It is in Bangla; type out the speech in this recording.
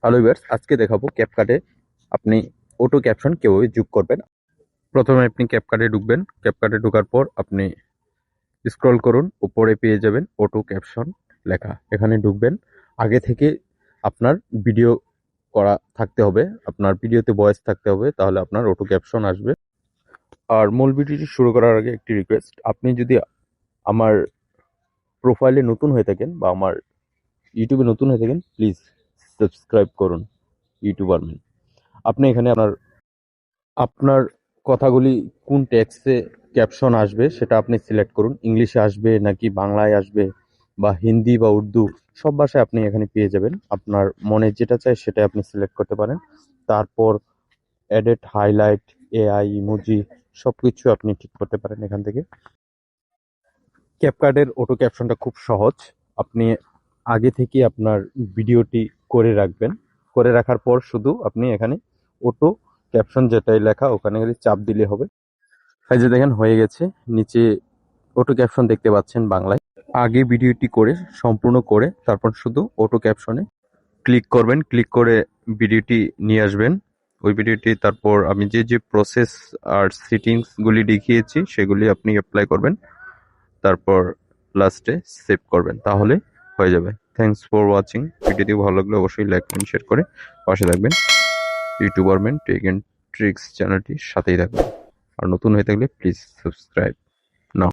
হ্যালো ভিউয়ার্স, আজকে দেখাবো ক্যাপকাটে আপনি অটো ক্যাপশন কিভাবে যোগ করবেন। প্রথমে আপনি ক্যাপকাটে ঢুকবেন। ক্যাপকাটে ঢোকার পর আপনি স্ক্রল করুন, উপরে পেয়ে যাবেন অটো ক্যাপশন লেখা। এখানে ঢুকবেন। আগে থেকে আপনার ভিডিও করা থাকতে হবে, আপনার ভিডিওতে ভয়েস থাকতে হবে, তাহলে আপনার অটো ক্যাপশন আসবে। আর মূল ভিডিওটি শুরু করার আগে একটি রিকোয়েস্ট, আপনি যদি আমার প্রোফাইলে নতুন হয়ে থাকেন বা আমার ইউটিউবে নতুন হয়ে থাকেন, প্লিজ সাবস্ক্রাইব করুন ইউটিউবার ম্যান। আপনি এখানে আপনার আপনার কথাগুলি কোন টেক্সটে ক্যাপশন আসবে সেটা আপনি সিলেক্ট করুন। ইংলিশে আসবে নাকি বাংলায় আসবে বা হিন্দি বা উর্দু, সব ভাষায় আপনি এখানে পেয়ে যাবেন। আপনার মনে যেটা চায় সেটা আপনি সিলেক্ট করতে পারেন। তারপর এডিট, হাইলাইট, এআই, ইমোজি সবকিছু আপনি ঠিক করতে পারেন এখান থেকে। ক্যাপকাটের অটো ক্যাপশনটা খুব সহজ। আপনি আগে থেকে আপনার ভিডিওটি করে রাখবেন। করে রাখার পর শুধু আপনি এখানে অটো ক্যাপশন যেটাই লেখা ওখানে খালি চাপ দিলে হবে। এই যে দেখেন হয়ে গেছে, নিচে অটো ক্যাপশন দেখতে পাচ্ছেন বাংলায়। আগে ভিডিওটি করে সম্পূর্ণ করে তারপর শুধু অটো ক্যাপশনে ক্লিক করবেন। ক্লিক করে ভিডিওটি নিয়ে আসবেন ওই ভিডিওটি। তারপর আমি যে যে প্রসেস আর সেটিংসগুলি দেখিয়েছি সেগুলি আপনি অ্যাপ্লাই করবেন। তারপর লাস্টে সেভ করবেন, তাহলে হয়ে যাবে। Thanks for watching. ভিডিওটি ভালো লাগলে অবশ্যই লাইক কমেন্ট শেয়ার করে পাশে থাকবেন। YouTuber man tech and tricks চ্যানেলটির সাথেই থাকবেন। আর নতুন হয়ে থাকলে প্লিজ সাবস্ক্রাইব।